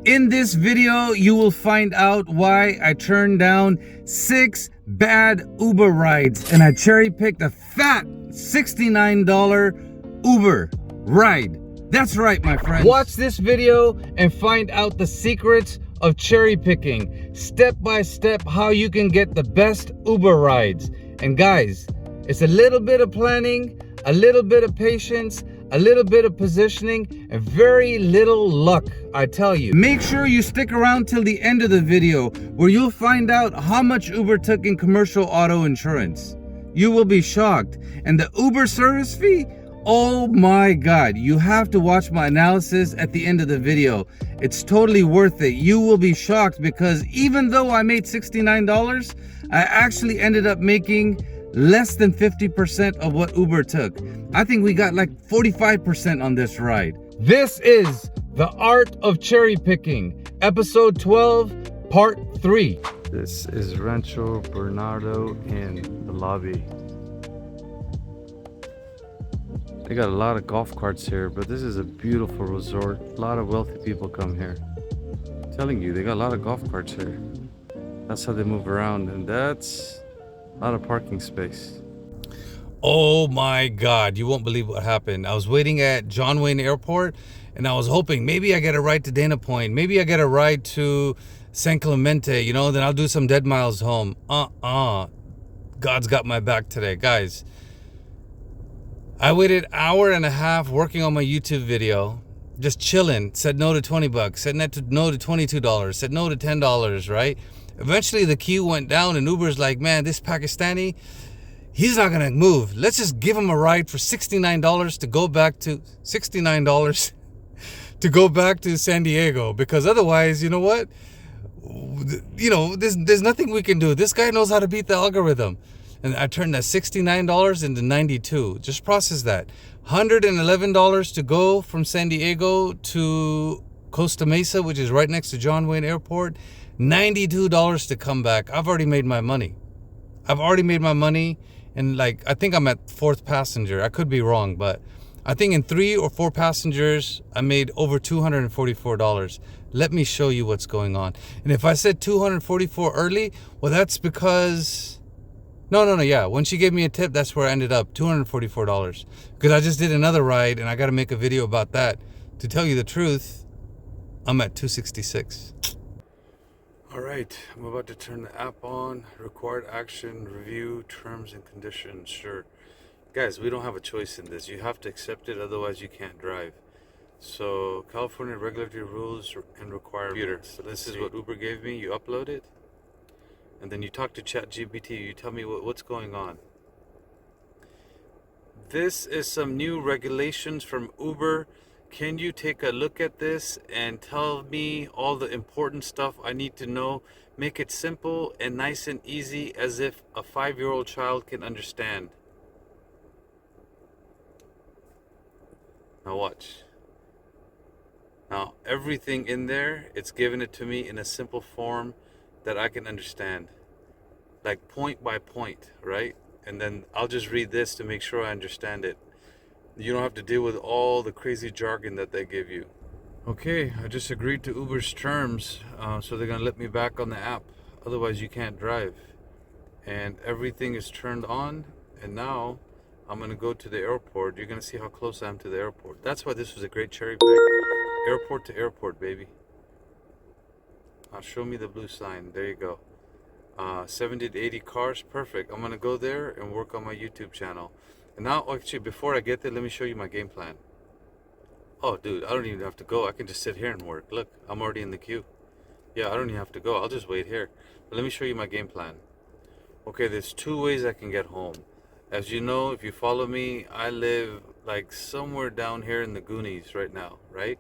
In this video, you will find out why I turned down 6 bad Uber rides and I cherry picked a fat $69 Uber ride. That's right, my friends. Watch this video and find out the secrets of cherry picking, step by step, how you can get the best Uber rides. And guys, it's a little bit of planning, a little bit of patience, a little bit of positioning, and very little luck, I tell you. Make sure you stick around till the end of the video where you'll find out how much Uber took in commercial auto insurance. You will be shocked. And the Uber service fee, oh my God, you have to watch my analysis at the end of the video. It's totally worth it. You will be shocked because even though I made $69, I actually ended up making less than 50% of what Uber took. I think we got like 45% on this ride. This is The Art of Cherry Picking, episode 12, part 3. This is Rancho Bernardo in the lobby. They got a lot of golf carts here, but this is a beautiful resort. A lot of wealthy people come here. I'm telling you, they got a lot of golf carts here. That's how they move around, and that's a lot of parking space. Oh my God, you won't believe what happened. I was waiting at John Wayne Airport and I was hoping maybe I get a ride to Dana Point. Maybe I get a ride to San Clemente, you know, then I'll do some dead miles home. God's got my back today, guys. I waited an hour and a half working on my YouTube video, just chilling, said no to 20 bucks, said no to $22, said no to $10, right? Eventually the queue went down and Uber's like, man, this Pakistani, he's not gonna move. Let's just give him a ride for $69 to go back to $69 to go back to San Diego, because otherwise, you know what? You know, there's nothing we can do. This guy knows how to beat the algorithm. And I turned that $69 into $92. Just process that. $111 to go from San Diego to Costa Mesa, which is right next to John Wayne Airport. $92 to come back. I've already made my money. And like, I think I'm at 4th passenger. I could be wrong, but I think in 3 or 4 passengers, I made over $244. Let me show you what's going on. And if I said 244 early, well, that's because, no, yeah. When she gave me a tip, that's where I ended up, $244. Because I just did another ride and I got to make a video about that. To tell you the truth, I'm at 266. All right, I'm about to turn the app on. Required action, review, terms and conditions. Sure. Guys, we don't have a choice in this. You have to accept it, otherwise you can't drive. So, California regulatory rules and requirements. So this is what Uber gave me. You upload it, and then you talk to ChatGPT. You tell me what's going on. This is some new regulations from Uber. Can you take a look at this and tell me all the important stuff I need to know? Make it simple and nice and easy, as if a 5-year-old child can understand. Now watch. Now everything in there, it's given it to me in a simple form that I can understand. Like point by point, right? And then I'll just read this to make sure I understand it. You don't have to deal with all the crazy jargon that they give you. Okay, I just agreed to Uber's terms, so they're gonna let me back on the app. Otherwise you can't drive. And everything is turned on, and now I'm gonna go to the airport. You're gonna see how close I am to the airport. That's why this was a great cherry pick. Airport to airport, baby. Show me the blue sign. There you go. 70 to 80 cars, perfect. I'm gonna go there and work on my YouTube channel. And now, actually, before I get there, let me show you my game plan. Oh, dude, I don't even have to go. I can just sit here and work. Look, I'm already in the queue. Yeah, I don't even have to go. I'll just wait here. But let me show you my game plan. Okay, there's 2 ways I can get home. As you know, if you follow me, I live like somewhere down here in the Goonies right now, right?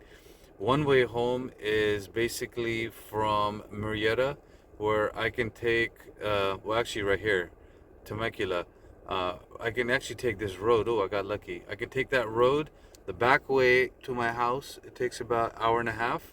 One way home is basically from Murrieta, where I can take, well, actually right here, Temecula. I can actually take this road. Oh, I got lucky. I can take that road the back way to my house. It takes about an hour and a half.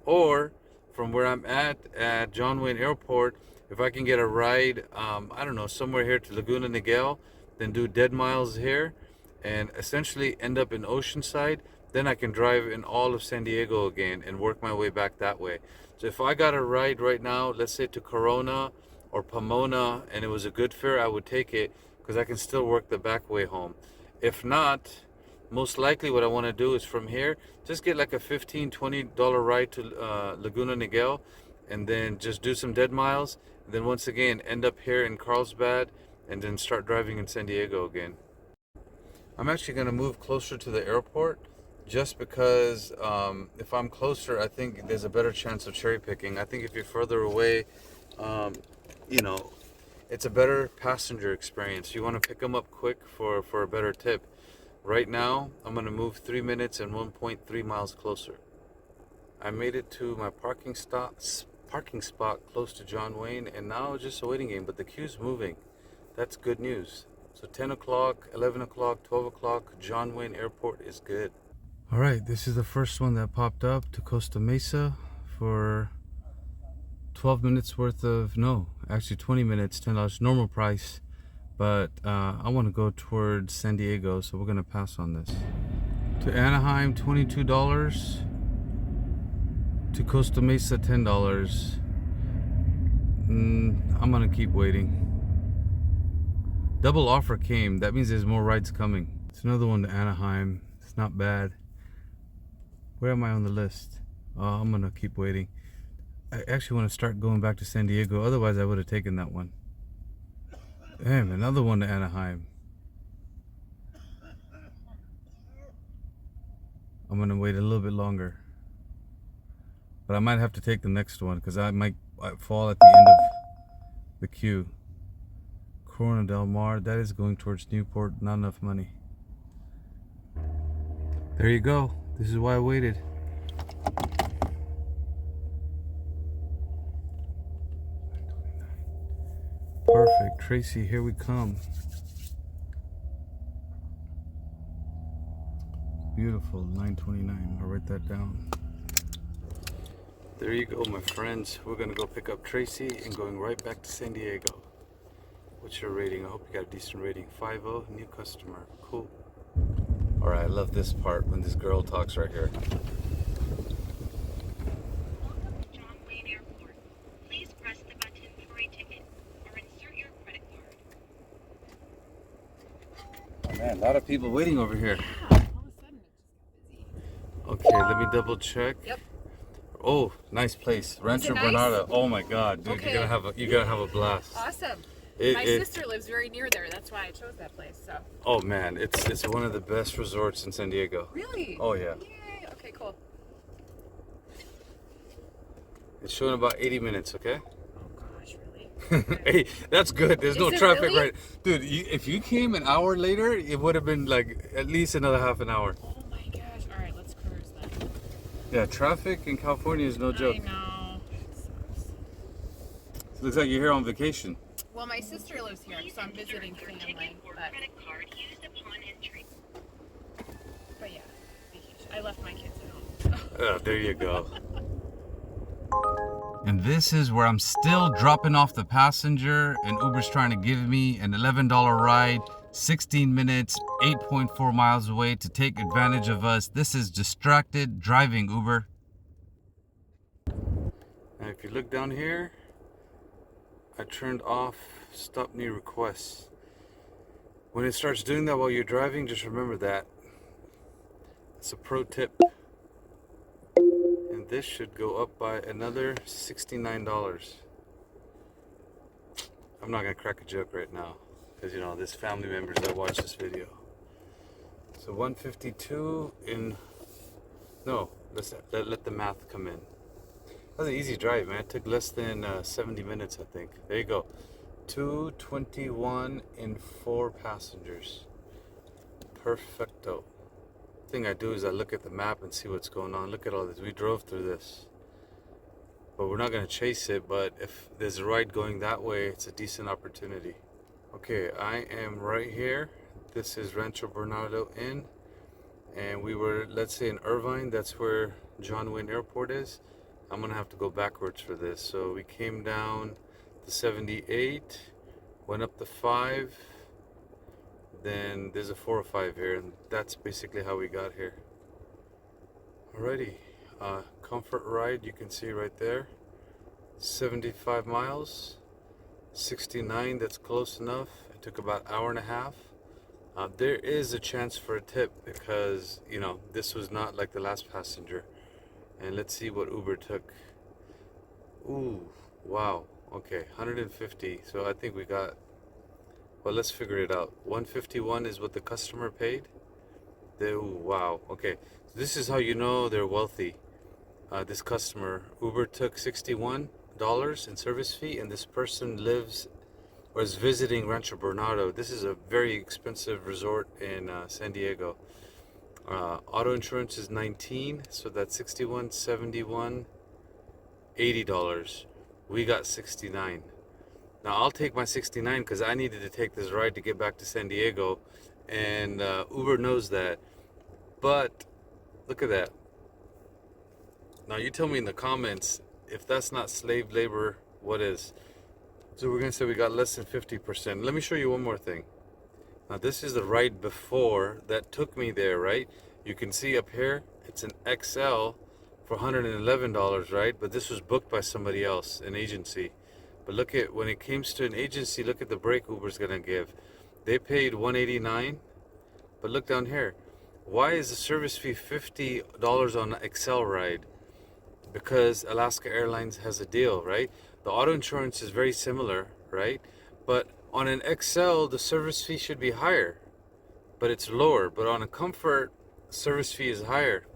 Or from where I'm at John Wayne Airport, if I can get a ride, I don't know, somewhere here to Laguna Beach, then do dead miles here and essentially end up in Oceanside, Then I can drive in all of San Diego again and work my way back that way. So if I got a ride right now, let's say to Corona or Pomona, and it was a good fare, I would take it because I can still work the back way home. If not, most likely what I want to do is from here, just get like a $15-20 ride to Laguna Niguel, and then just do some dead miles. And then once again, end up here in Carlsbad, and then start driving in San Diego again. I'm actually going to move closer to the airport just because if I'm closer, I think there's a better chance of cherry picking. I think if you're further away, um, you know, it's a better passenger experience. You want to pick them up quick for a better tip. Right now, I'm going to move 3 minutes and 1.3 miles closer. I made it to my parking spot close to John Wayne, and now it's just a waiting game, but the queue's moving. That's good news. So 10 o'clock, 11 o'clock, 12 o'clock, John Wayne Airport is good. All right, this is the first one that popped up to Costa Mesa for 12 minutes worth of, no, actually 20 minutes, $10, normal price. But I want to go towards San Diego, so we're going to pass on this. To Anaheim, $22. To Costa Mesa, $10. I'm going to keep waiting. Double offer came. That means there's more rides coming. It's another one to Anaheim. It's not bad. Where am I on the list? Oh, I'm gonna keep waiting. I actually want to start going back to San Diego. Otherwise, I would have taken that one. Damn, another one to Anaheim. I'm gonna wait a little bit longer. But I might have to take the next one because I might fall at the end of the queue. Corona Del Mar, that is going towards Newport. Not enough money. There you go. This is why I waited. Perfect. Tracy, here we come. Beautiful. 929. I'll write that down. There you go, my friends. We're going to go pick up Tracy and going right back to San Diego. What's your rating? I hope you got a decent rating. 5.0, new customer. Cool. Alright, I love this part when this girl talks right here. Welcome to John Wayne Airport. Please press the button for a ticket or insert your credit card. Oh man, a lot of people waiting over here. Yeah, all of a sudden it just got busy. Okay, let me double check. Yep. Oh, nice place. Rancho nice? Bernardo. Oh my god, dude, Okay. you're gonna have a blast. Awesome. It- My it- sister lives very near there. That's why I chose that place. So. Oh man, it's one of the best resorts in San Diego. Really? Oh yeah. Yay. Okay, cool. It's showing about 80 minutes, okay? Oh gosh, really? Hey, that's good. There's no Is it traffic really? right. Dude, if you came an hour later, it would have been like at least another half an hour. Oh my gosh. All right, let's cruise then. Yeah, traffic in California is no joke. I know. It sucks. It looks like you're here on vacation. Well, my sister lives here, so I'm visiting Your family. ticket or But credit card used upon entry. yeah, vacation. I left my kids at home. So. There you go. And this is where I'm still dropping off the passenger, and Uber's trying to give me an $11 ride, 16 minutes, 8.4 miles away to take advantage of us. This is distracted driving, Uber. Now, if you look down here, I turned off stop new requests. When it starts doing that while you're driving, just remember that. It's a pro tip. And this should go up by another $69. I'm not gonna crack a joke right now, because you know there's family members that watch this video. So 152 in, no, let the math come in. That was an easy drive, man. It took less than 70 minutes, I think. There you go. 221 in 4 passengers. Perfecto. Thing I do is I look at the map and see what's going on. Look at all this. We drove through this. But we're not going to chase it, but if there's a ride going that way, it's a decent opportunity. Okay, I am right here. This is Rancho Bernardo Inn. And we were, let's say in Irvine, that's where John Wayne Airport is. I'm going to have to go backwards for this. So we came down to 78, went up to 5. Then there's a 405 here, and that's basically how we got here. Alrighty, comfort ride you can see right there. 75 miles, 69, that's close enough. It took about an hour and a half. There is a chance for a tip because, you know, this was not like the last passenger. And let's see what Uber took. Ooh, wow. Okay, 150. So I think we got, well, let's figure it out. 151 is what the customer paid. Ooh, wow. Okay, so this is how you know they're wealthy. This customer, Uber took $61 in service fee, and this person lives or is visiting Rancho Bernardo. This is a very expensive resort in San Diego. Auto insurance is 19, so that's 61, 71, $80. We got 69. Now I'll take my 69 because I needed to take this ride to get back to San Diego, and Uber knows that. But look at that. Now you tell me in the comments if that's not slave labor, what is? So we're gonna say we got less than 50%. Let me show you one more thing. Now this is the ride before that took me there, right? You can see up here, it's an XL for $111, right? But this was booked by somebody else, an agency. But look at, when it comes to an agency, look at the break Uber's gonna give. They paid $189, but look down here. Why is the service fee $50 on an XL ride? Because Alaska Airlines has a deal, right? The auto insurance is very similar, right? But on an XL, the service fee should be higher, but it's lower. But on a Comfort, service fee is higher.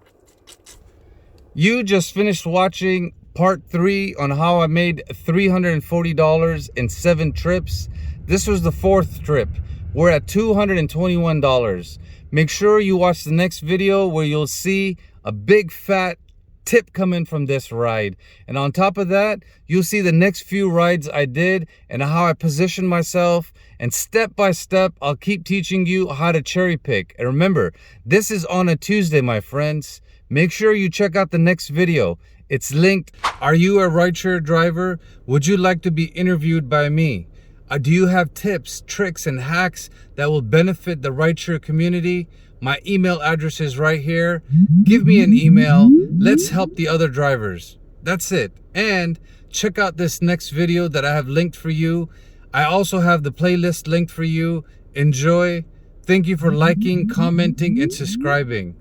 You just finished watching part 3 on how I made $340 in 7 trips. This was the 4th trip. We're at $221. Make sure you watch the next video where you'll see a big fat tip coming from this ride. And on top of that, you'll see the next few rides I did and how I positioned myself. And step by step, I'll keep teaching you how to cherry pick. And remember, this is on a Tuesday, my friends. Make sure you check out the next video. It's linked. Are you a rideshare driver? Would you like to be interviewed by me? Do you have tips, tricks, and hacks that will benefit the rideshare community? My email address is right here. Give me an email. Let's help the other drivers. That's it. And check out this next video that I have linked for you. I also have the playlist linked for you. Enjoy. Thank you for liking, commenting, and subscribing.